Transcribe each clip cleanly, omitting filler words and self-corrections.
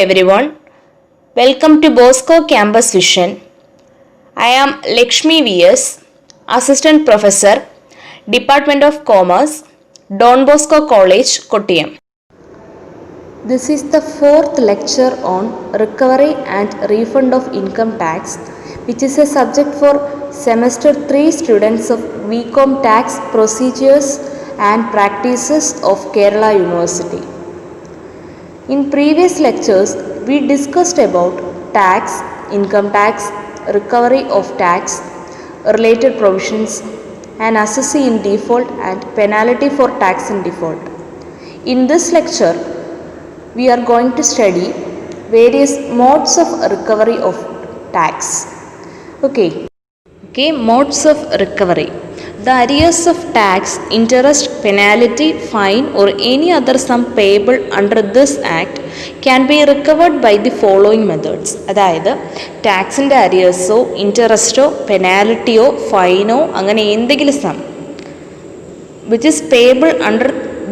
everyone. Welcome to Bosco Campus Vision. I am Lakshmi V.S., Assistant Professor, Department of Commerce, Don Bosco College, Kottayam. This is the fourth lecture on recovery and refund of income tax, which is a subject for semester 3 students of BCom Tax Procedures and Practices of Kerala University. In previous lectures, we discussed about tax, income tax, recovery of tax, related provisions, and assessee in default and penalty for tax in default. In this lecture, we are going to study various modes of recovery of tax. Okay, modes of recovery. The arrears of tax, interest, penalty, fine or any other sum payable under this act can be recovered by the following methods. അതായത് ടാക്സിൻ്റെ അരിയേഴ്സോ ഇൻട്രസ്റ്റോ പെനാൽറ്റിയോ ഫൈനോ അങ്ങനെ എന്തെങ്കിലും some which is payable under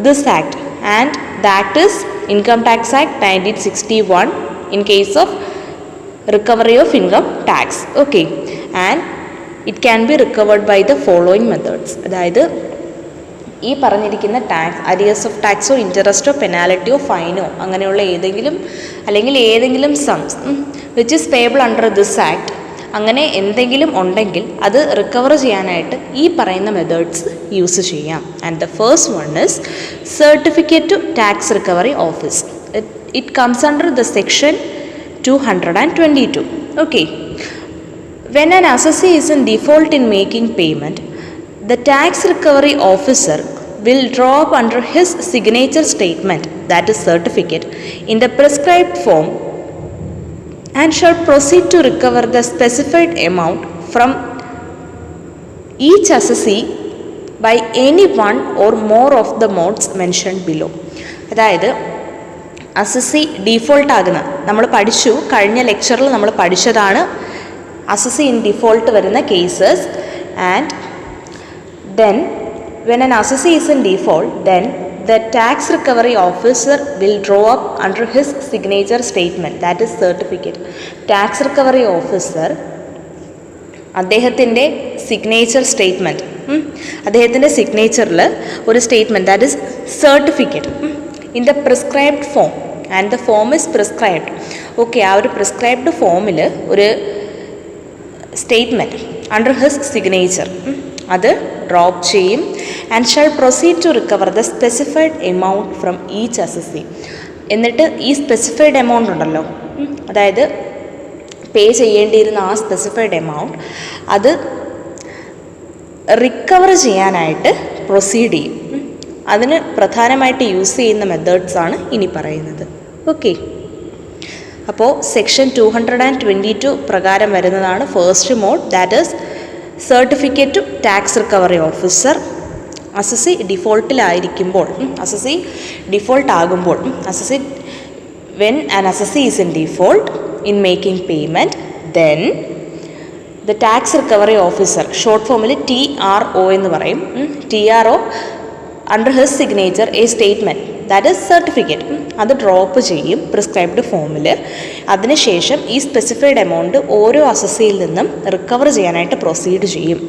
this act, and the act is Income Tax Act 1961 in case of recovery of income tax. Okay, and it can be recovered by the following methods. അതായത് ഈ പറഞ്ഞിരിക്കുന്ന tax arrears of ടാക്സോ ഇൻട്രസ്റ്റോ പെനാൽറ്റിയോ ഫൈനോ അങ്ങനെയുള്ള ഏതെങ്കിലും sums which is payable under this act അങ്ങനെ എന്തെങ്കിലും ഉണ്ടെങ്കിൽ അത് റിക്കവർ ചെയ്യാനായിട്ട് ഈ പറയുന്ന മെത്തേഡ്സ് യൂസ് ചെയ്യാം. And the first one is certificate to tax recovery office. It comes under the section 222. Okay. When an assessee is in default in making payment, the tax recovery officer will draw up under his signature statement, that is certificate, in the prescribed form and shall proceed to recover the specified amount from each assessee by any one or more of the modes mentioned below. അതായത് assessee default ആകുന്ന നമ്മൾ പഠിച്ചു, കഴിഞ്ഞ ലെക്ചറിൽ നമ്മൾ പഠിച്ചതാണ് assessee in default വരുന്ന cases. And then when an assessee is in default, then the tax recovery officer will draw up under his signature statement, that is certificate. Tax recovery officer അദ്ദേഹത്തിൻ്റെ signature statement, അദ്ദേഹത്തിൻ്റെ സിഗ്നേച്ചറിൽ ഒരു statement, that is certificate in the prescribed form, and the form is prescribed. Okay, ആ ഒരു prescribed ഫോമിൽ ഒരു statement under his signature അത് drop ചെയ്യും. And shall proceed to recover the specified amount from each assessee. എന്നിട്ട് ഈ specified amount ഉണ്ടല്ലോ, അതായത് പേ ചെയ്യേണ്ടിയിരുന്ന ആ സ്പെസിഫൈഡ് എമൗണ്ട് അത് റിക്കവർ ചെയ്യാനായിട്ട് പ്രൊസീഡ് ചെയ്യും. അതിന് പ്രധാനമായിട്ട് യൂസ് ചെയ്യുന്ന മെത്തേഡ്സാണ് ഇനി പറയുന്നത്. ഓക്കെ, അപ്പോൾ സെക്ഷൻ 222 പ്രകാരം വരുന്നതാണ് first mode, that is certificate to tax recovery officer. Assessee ഡിഫോൾട്ടിലായിരിക്കുമ്പോൾ, അസസി ഡിഫോൾട്ട് ആകുമ്പോൾ, assessee when an assessee is in default in making payment, then the tax recovery officer, short ഫോമിൽ TRO എന്ന് പറയും, TRO under his signature a statement, that is certificate, അത് drop ചെയ്യും prescribed ഫോമിൽ. അതിനുശേഷം ഈ സ്പെസിഫൈഡ് എമൗണ്ട് ഓരോ അസസിയിൽ നിന്നും റിക്കവർ ചെയ്യാനായിട്ട് പ്രൊസീഡ് ചെയ്യും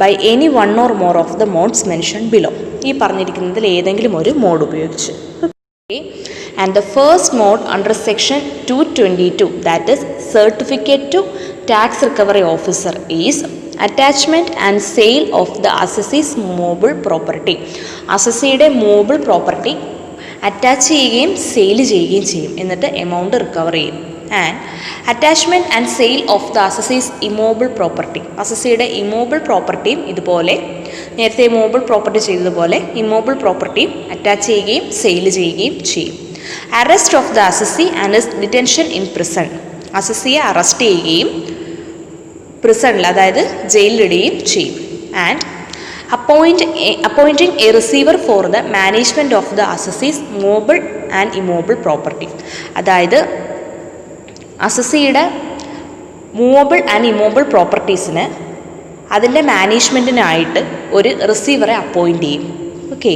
by any one or more of the modes mention below. ഈ പറഞ്ഞിരിക്കുന്നതിൽ ഏതെങ്കിലും ഒരു മോഡ് ഉപയോഗിച്ച്. And the first mode under section 222, that is certificate to tax recovery officer, is attachment and sale of the assessee's movable property. അസസിയുടെ movable പ്രോപ്പർട്ടി attach ചെയ്യുകയും sale ചെയ്യുകയും ചെയ്യും, എന്നിട്ട് എമൗണ്ട് റിക്കവർ ചെയ്യും. And attachment and sale of the assessee's immovable property, അസസിയുടെ immovable പ്രോപ്പർട്ടിയും ഇതുപോലെ നേരത്തെ മൂവബിൾ പ്രോപ്പർട്ടി ചെയ്തതുപോലെ ഇമൂവബിൾ പ്രോപ്പർട്ടിയും അറ്റാച്ച് ചെയ്യുകയും സെയിൽ ചെയ്യുകയും ചെയ്യും. Arrest of the assessee and his detention in prison, അസസിയെ അറസ്റ്റ് ചെയ്യുകയും പ്രിസണിൽ, അതായത് ജയിലിലിടുകയും ചെയ്യും. And appointing a receiver for the management of the assessee's movable and immobile property. അതായത് അസസിയുടെ മൂവബിൾ ആൻഡ് ഇമ്മൂവബിൾ പ്രോപ്പർട്ടീസിന് അതിൻ്റെ മാനേജ്മെൻറ്റിനായിട്ട് ഒരു റിസീവറെ അപ്പോയിൻറ്റ് ചെയ്യും. Okay,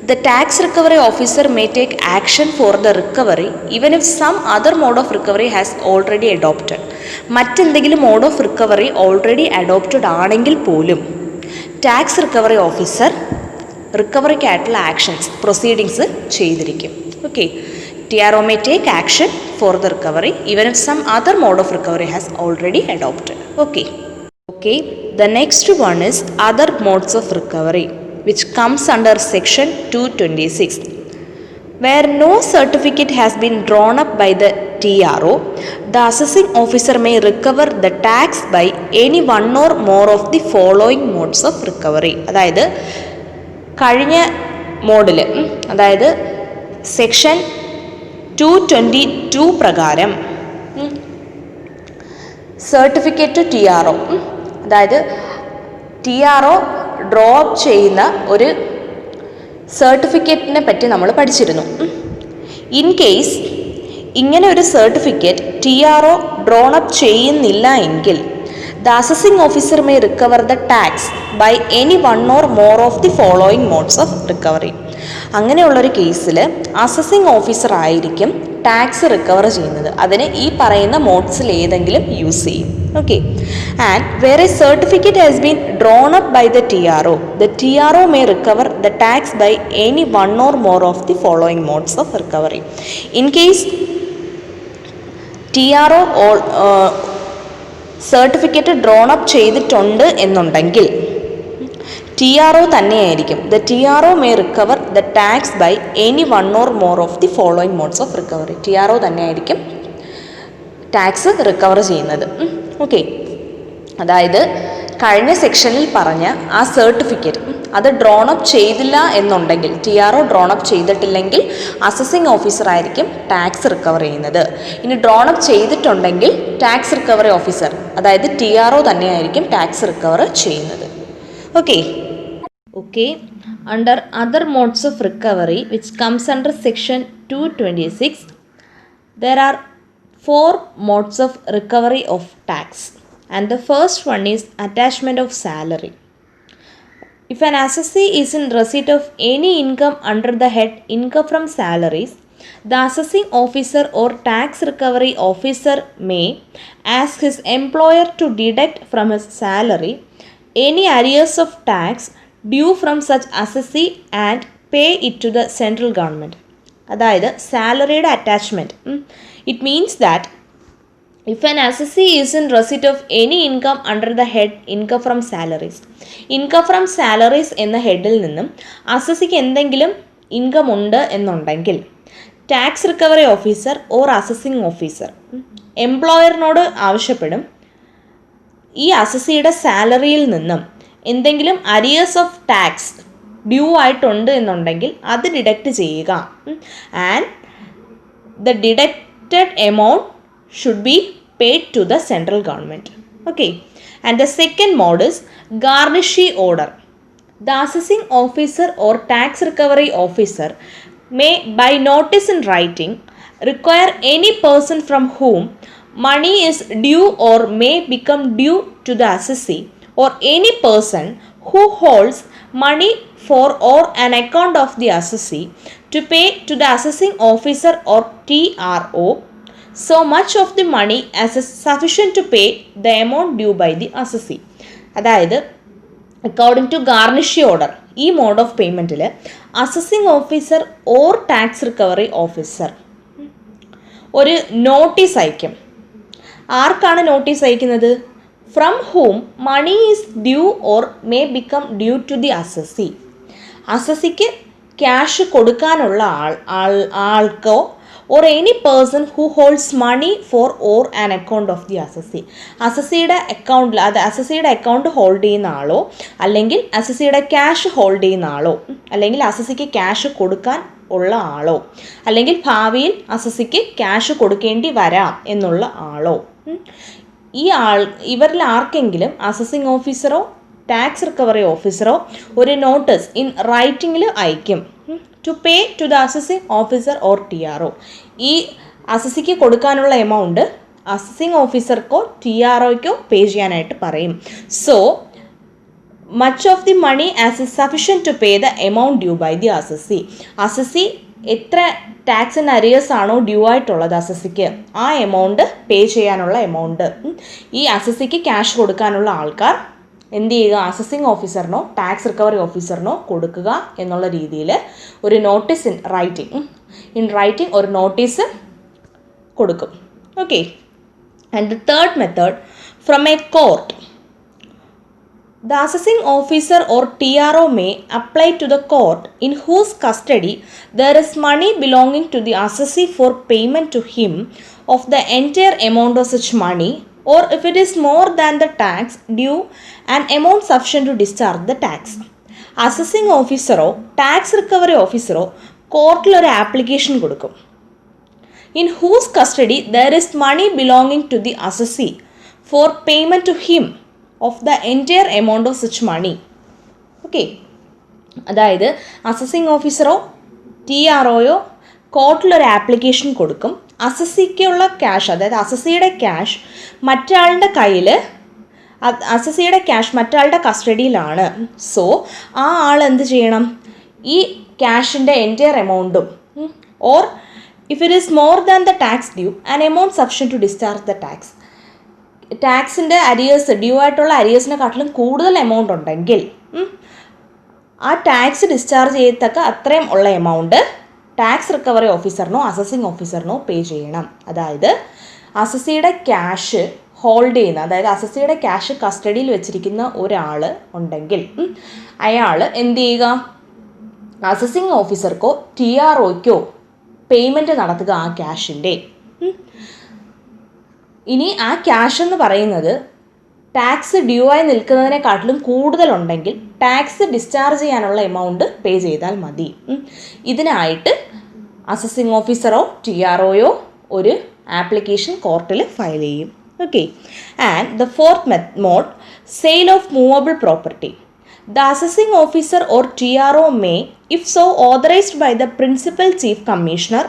The tax recovery officer may take action for the recovery even if some other mode of recovery has already adopted. മറ്റെന്തെങ്കിലും mode of recovery already adopted ആണെങ്കിൽ പോലും tax recovery officer റിക്കവറിക്കായിട്ടുള്ള actions proceedings ചെയ്തിരിക്കും. Okay, TRO may take action for the recovery even if some other mode of recovery has already adopted. Okay, the next one is other modes of recovery, which comes under section 226. Where no certificate has been drawn up by the TRO, the assessing officer may recover the tax by any one or more of the following modes of recovery. അതായത് കഴിഞ്ഞ മോഡിൽ, അതായത് section 222 പ്രകാരം certificate to TRO, അതായത് TRO draw up ചെയ്യുന്ന ഒരു സർട്ടിഫിക്കറ്റിനെ പറ്റി നമ്മൾ പഠിച്ചിരുന്നു. ഇൻ കേസ് ഇങ്ങനെ ഒരു സർട്ടിഫിക്കറ്റ് TRO ഡ്രോൺ അപ്പ് ചെയ്യുന്നില്ല എങ്കിൽ the assessing officer may recover the tax by any one or more of the following modes of recovery. അങ്ങനെയുള്ളൊരു കേസിൽ അസസിങ് ഓഫീസർ ആയിരിക്കും ടാക്സ് റിക്കവർ ചെയ്യുന്നത്. അതിന് ഈ പറയുന്ന മോഡ്സിൽ ഏതെങ്കിലും യൂസ് ചെയ്യും. Okay, and where a certificate has been drawn up by the TRO may recover the tax by any one or more of the following modes of recovery. In case TRO certificate drone up ചെയ്തിട്ടുണ്ട് എന്നുണ്ടെങ്കിൽ TRO തന്നെയായിരിക്കും. The TRO may recover the tax by any one or more of the following modes of recovery. TRO തന്നെയായിരിക്കും tax recover ചെയ്യുന്നത്. Okay, അതായത് കഴിഞ്ഞ സെക്ഷനിൽ പറഞ്ഞ ആ സർട്ടിഫിക്കറ്റ് അത് ഡ്രോൺ അപ്പ് ചെയ്തില്ല എന്നുണ്ടെങ്കിൽ, TRO ഡ്രോൺ അപ്പ് ചെയ്തിട്ടില്ലെങ്കിൽ അസസിങ് ഓഫീസർ ആയിരിക്കും ടാക്സ് റിക്കവർ ചെയ്യുന്നത്. ഇനി ഡ്രോൺ അപ്പ് ചെയ്തിട്ടുണ്ടെങ്കിൽ ടാക്സ് റിക്കവറി ഓഫീസർ, അതായത് TRO തന്നെയായിരിക്കും ടാക്സ് റിക്കവർ ചെയ്യുന്നത്. Okay, under other modes of recovery, which comes under section 226, there are 4 modes of recovery of tax, and the first one is attachment of salary. If an assessee is in receipt of any income under the head income from salaries, the assessing officer or tax recovery officer may ask his employer to deduct from his salary any arrears of tax due from such assessee and pay it to the central government. അതായത് സാലറിയുടെ അറ്റാച്ച്മെൻറ്റ്, it means that if an assessee is in receipt of any income under the head income from salaries, income from salaries എന്ന ഹെഡിൽ നിന്നും അസസിക്ക് എന്തെങ്കിലും income ഉണ്ട് എന്നുണ്ടെങ്കിൽ tax recovery officer or assessing officer എംപ്ലോയറിനോട് ആവശ്യപ്പെടും ഈ അസസിയുടെ സാലറിയിൽ നിന്നും എന്തെങ്കിലും അരിയേഴ്സ് ഓഫ് ടാക്സ് ഡ്യൂ ആയിട്ടുണ്ട് എന്നുണ്ടെങ്കിൽ അത് ഡിഡക്റ്റ് ചെയ്യുക. And the deducted amount should be paid to the central government. Okay, and the second mode is garnishee order. The assessing officer or tax recovery officer may, by notice in writing, require any person from whom money is due or may become due to the assessee, or any person who holds money for or an account of the assessee, to pay to the assessing officer or TRO so much of the money as is sufficient to pay the amount due by the assessee. അതായത് according to garnishee order, ഈ mode of പേയ്മെൻറ്റിൽ assessing officer or tax recovery officer ഒരു notice അയക്കും. ആർക്കാണ് notice അയക്കുന്നത്? From whom money is due or may become due to the assessee. അസസിക്ക് cash കൊടുക്കാനുള്ള ആൾക്കോ or any person who holds money for or an account of the assessee. അസസിയുടെ അക്കൗണ്ടിൽ, അത് അസസിയുടെ account hold ചെയ്യുന്ന ആളോ അല്ലെങ്കിൽ അസസിയുടെ ക്യാഷ് ഹോൾഡ് ചെയ്യുന്ന ആളോ അല്ലെങ്കിൽ അസസിക്ക് ക്യാഷ് കൊടുക്കാൻ ഉള്ള ആളോ അല്ലെങ്കിൽ ഭാവിയിൽ അസസിക്ക് ക്യാഷ് കൊടുക്കേണ്ടി വരാം എന്നുള്ള ആളോ, ഇവരിൽ ആർക്കെങ്കിലും അസസിങ് ഓഫീസറോ ടാക്സ് റിക്കവറി ഓഫീസറോ ഒരു നോട്ടീസ് ഇൻ റൈറ്റിങ്ങിൽ അയക്കും to pay to the assessing officer or TRO. ഈ അസസിക്ക് കൊടുക്കാനുള്ള എമൗണ്ട് അസസിങ് ഓഫീസർക്കോ TROയ്ക്കോ പേ ചെയ്യാനായിട്ട് പറയും. So much of the money as is sufficient to pay the amount due by the assessee. Assessee എത്ര tax and arrears ആണോ due ആയിട്ടുള്ളത് അസസിക്ക്, ആ amount pay ചെയ്യാനുള്ള എമൗണ്ട് ഈ അസസിക്ക് ക്യാഷ് കൊടുക്കാനുള്ള ആൾക്കാർ എന്ത് ചെയ്യുക, അസസിങ് ഓഫീസറിനോ ടാക്സ് റിക്കവറി ഓഫീസറിനോ കൊടുക്കുക എന്നുള്ള രീതിയിൽ ഒരു നോട്ടീസ് ഇൻ റൈറ്റിംഗ് ഒരു നോട്ടീസ് കൊടുക്കും. Okay. And the third method, from A court. The assessing officer or TRO may apply to the court in whose custody there is money belonging to the assessee for payment to him of the entire amount of such money, or if it is more than the tax due, an amount sufficient to discharge the tax. Assessing ഓഫീസറോ tax recovery ഓഫീസറോ കോർട്ടിലൊരു application കൊടുക്കും. In whose custody there is money belonging to the assessee for payment to him of the entire amount of such money. Okay. അതായത് assessing ഓഫീസറോ TROയോ കോർട്ടിലൊരു application കൊടുക്കും. അസസിക്കുള്ള ക്യാഷ്, അതായത് അസസിയുടെ ക്യാഷ് മറ്റാളുടെ കയ്യിൽ, അസസിയുടെ ക്യാഷ് മറ്റാളുടെ കസ്റ്റഡിയിലാണ്. സോ ആ ആൾ എന്ത് ചെയ്യണം, ഈ ക്യാഷിൻ്റെ എൻറ്റയർ എമൗണ്ടും or if it is more than the tax due an amount sufficient to discharge the tax. ടാക്സിൻ്റെ അരിയേഴ്സ് ഡ്യൂ ആയിട്ടുള്ള അരിയേഴ്സിനെക്കാട്ടിലും കൂടുതൽ എമൗണ്ട് ഉണ്ടെങ്കിൽ ആ ടാക്സ് ഡിസ്ചാർജ് ചെയ്യത്തക്ക അത്രയും ഉള്ള എമൗണ്ട് ടാക്സ് റിക്കവറി ഓഫീസറിനോ അസസിങ് ഓഫീസറിനോ പേ ചെയ്യണം. അതായത് അസസിയുടെ ക്യാഷ് ഹോൾഡ് ചെയ്യുന്ന, അതായത് അസസിയുടെ ക്യാഷ് കസ്റ്റഡിയിൽ വെച്ചിരിക്കുന്ന ഒരാൾ ഉണ്ടെങ്കിൽ അയാൾ എന്ത് ചെയ്യുക, അസസിങ് ഓഫീസർക്കോ TROയ്ക്കോ പേയ്മെൻറ്റ് നടത്തുക ആ ക്യാഷിൻ്റെ. ഇനി ആ ക്യാഷ് എന്ന് പറയുന്നത് ടാക്സ് ഡ്യൂ ആയി നിൽക്കുന്നതിനെക്കാട്ടിലും കൂടുതലുണ്ടെങ്കിൽ ടാക്സ് ഡിസ്ചാർജ് ചെയ്യാനുള്ള എമൗണ്ട് പേ ചെയ്താൽ മതി. ഇതിനായിട്ട് അസസിങ് ഓഫീസറോ TROയോ ഒരു ആപ്ലിക്കേഷൻ കോർട്ടിൽ ഫയൽ ചെയ്യും. Okay. And the fourth mode, sale of movable property. The assessing officer or TRO may, if so authorized by the Principal Chief Commissioner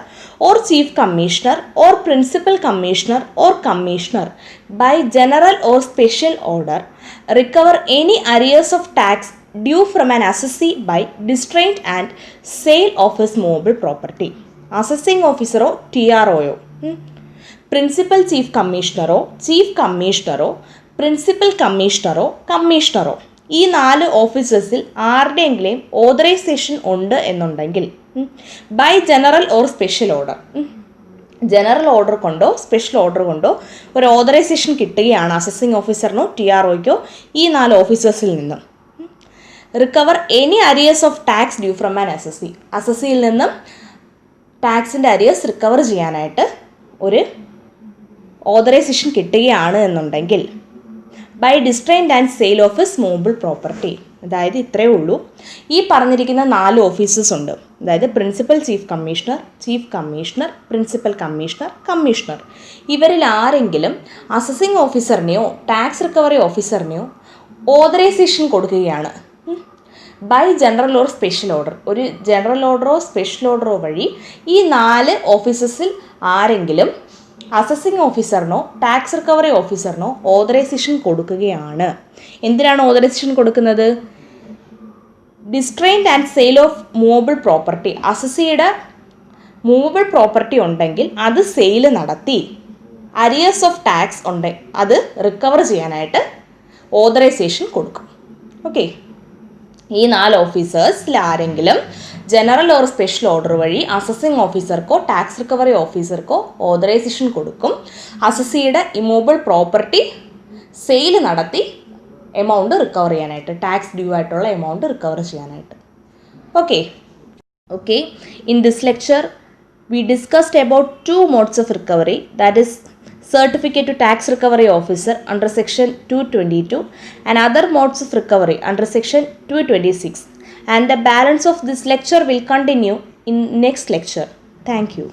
or Chief Commissioner or Principal Commissioner or Commissioner, by general or special order, recover any arrears of tax due from an assessee by distraint and sale of his movable property. Assessing officer or TROയോ principal chief കമ്മീഷണറോ chief കമ്മീഷണറോ principal കമ്മീഷണറോ കമ്മീഷണറോ ഈ 4 ഓഫീസേഴ്സിൽ ആരുടെയെങ്കിലും authorisation ഉണ്ട് എന്നുണ്ടെങ്കിൽ by general or special order, general order കൊണ്ടോ സ്പെഷ്യൽ ഓർഡർ കൊണ്ടോ ഒരു ഓതറൈസേഷൻ കിട്ടുകയാണ് അസസിങ് ഓഫീസറിനോ TROയ്ക്കോ ഈ 4 ഓഫീസേഴ്സിൽ നിന്നും, recover any arrears of tax due from an assessee, അസസിയിൽ നിന്നും ടാക്സിൻ്റെ അരിയേഴ്സ് റിക്കവർ ചെയ്യാനായിട്ട് ഒരു ഓതറൈസേഷൻ കിട്ടുകയാണ് എന്നുണ്ടെങ്കിൽ by distrained and sale of his movable property. അതായത് ഇത്രയേ ഉള്ളൂ. ഈ പറഞ്ഞിരിക്കുന്ന 4 ഓഫീസേഴ്സ് ഉണ്ട്. അതായത് principal chief commissioner, chief commissioner, principal commissioner, commissioner. ഇവരിൽ ആരെങ്കിലും അസസിങ് ഓഫീസറിനെയോ ടാക്സ് റിക്കവറി ഓഫീസറിനെയോ ഓതറൈസേഷൻ കൊടുക്കുകയാണ് by general or special order, ഒരു ജനറൽ ഓർഡറോ സ്പെഷ്യൽ ഓർഡറോ വഴി ഈ 4 ഓഫീസേഴ്സിൽ ആരെങ്കിലും അസസിങ് ഓഫീസറിനോ ടാക്സ് റിക്കവറി ഓഫീസറിനോ ഓതറൈസേഷൻ കൊടുക്കുകയാണ്. എന്തിനാണ് ഓതറൈസേഷൻ കൊടുക്കുന്നത്? Distrained and sale of movable property, അസസിയുടെ മൂവബിൾ പ്രോപ്പർട്ടി ഉണ്ടെങ്കിൽ അത് സെയിൽ നടത്തി അരിയേഴ്സ് ഓഫ് ടാക്സ് ഉണ്ട് അത് റിക്കവർ ചെയ്യാനായിട്ട് ഓതറൈസേഷൻ കൊടുക്കും. ഓക്കെ. ഈ 4 ഓഫീസേഴ്സിൽ ആരെങ്കിലും ജനറൽ ഓർ സ്പെഷ്യൽ ഓർഡർ വഴി അസസിങ് ഓഫീസർക്കോ ടാക്സ് റിക്കവറി ഓഫീസർക്കോ ഓതറൈസേഷൻ കൊടുക്കും അസസിയുടെ ഇമൂവബിൾ പ്രോപ്പർട്ടി സെയിൽ നടത്തി എമൗണ്ട് റിക്കവർ ചെയ്യാനായിട്ട്, ടാക്സ് ഡ്യൂ ആയിട്ടുള്ള എമൗണ്ട് റിക്കവർ ചെയ്യാനായിട്ട്. Okay. In this lecture we discussed about 2 modes of recovery, that is certificate to tax recovery officer under section 222 and other modes of recovery under section 226, and the balance of this lecture will continue in next lecture. Thank you.